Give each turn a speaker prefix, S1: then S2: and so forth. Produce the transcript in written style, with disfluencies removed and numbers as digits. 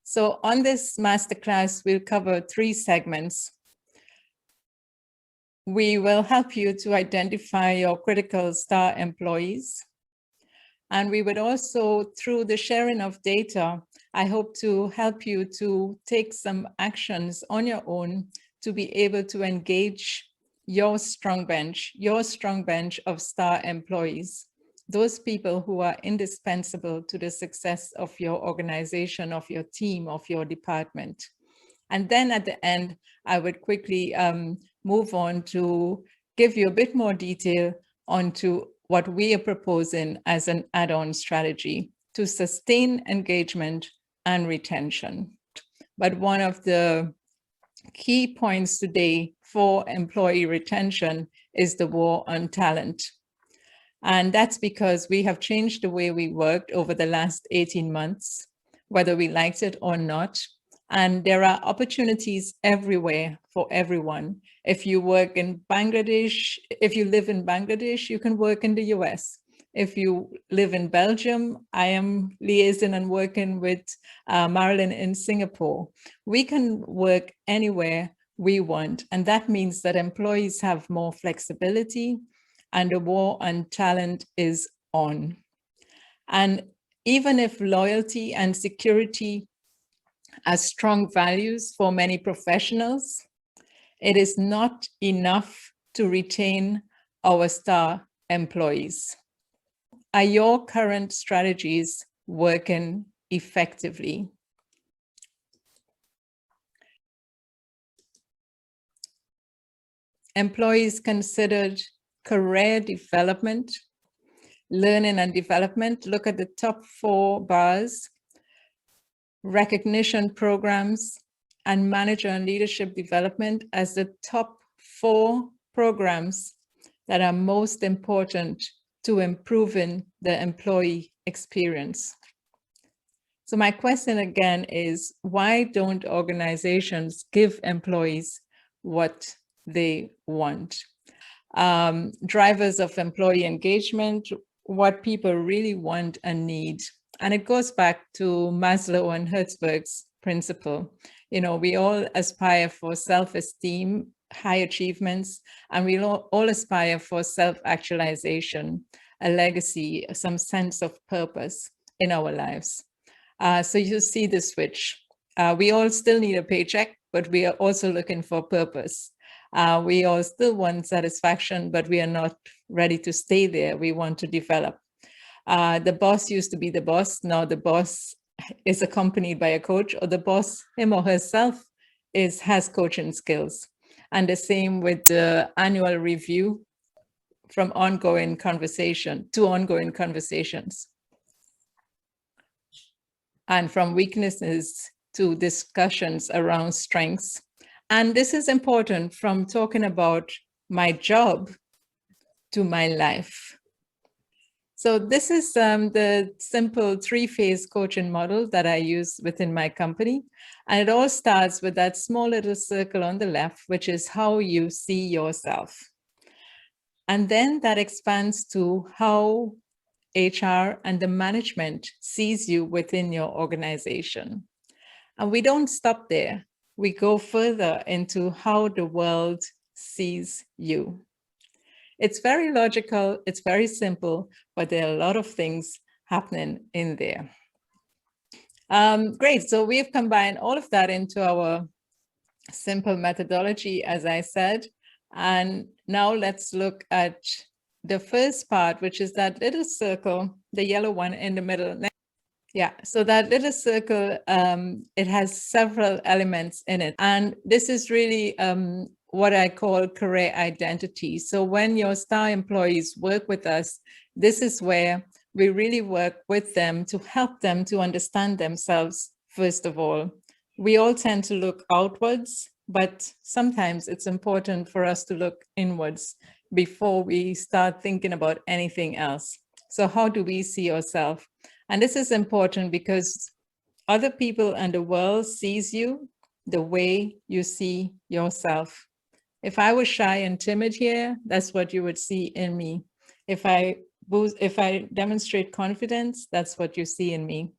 S1: So on this masterclass, we'll cover 3 segments. We will help you to identify your critical star employees. And we would also, through the sharing of data, I hope to help you to take some actions on your own to be able to engage your strong bench of star employees, those people who are indispensable to the success of your organization, of your team, of your department. And then at the end, I would quickly move on to give you a bit more detail onto what we are proposing as an add-on strategy to sustain engagement and retention. But one of the key points today for employee retention is the war on talent. And that's because we have changed the way we worked over the last 18 months, whether we liked it or not. And there are opportunities everywhere for everyone. If you work in Bangladesh, if you live in Bangladesh, you can work in the US. If you live in Belgium, I am liaising and working with Marilyn in Singapore. We can work anywhere we want. And that means that employees have more flexibility and the war on talent is on. And even if loyalty and security are strong values for many professionals, it is not enough to retain our star employees. Are your current strategies working effectively? Employees considered career development, learning and development. Look at the top 4 bars. Recognition programs and manager and leadership development as the top 4 programs that are most important to improving the employee experience. So my question again is, why don't organizations give employees what they want? Drivers of employee engagement, what people really want and need. And it goes back to Maslow and Hertzberg's principle. You know, we all aspire for self-esteem, high achievements, and we all aspire for self-actualization, a legacy, some sense of purpose in our lives. So you see the switch. We all still need a paycheck, but we are also looking for purpose. We all still want satisfaction, but we are not ready to stay there. We want to develop. The boss used to be the boss. Now the boss is accompanied by a coach, or the boss, him or herself, has coaching skills. And the same with the annual review, from ongoing conversation to ongoing conversations. And from weaknesses to discussions around strengths. And this is important, from talking about my job to my life. So this is the simple 3-phase coaching model that I use within my company. And it all starts with that small little circle on the left, which is how you see yourself. And then that expands to how HR and the management sees you within your organization. And we don't stop there. We go further into how the world sees you. It's very logical, it's very simple, but there are a lot of things happening in there. Great, so we've combined all of that into our simple methodology, as I said. And now let's look at the first part, which is that little circle, the yellow one in the middle. Yeah, so that little circle, it has several elements in it. And this is really what I call career identity. So when your star employees work with us, this is where we really work with them to help them to understand themselves, first of all. We all tend to look outwards, but sometimes it's important for us to look inwards before we start thinking about anything else. So how do we see ourselves? And this is important because other people and the world sees you the way you see yourself. If I was shy and timid here, that's what you would see in me. If I demonstrate confidence, that's what you see in me.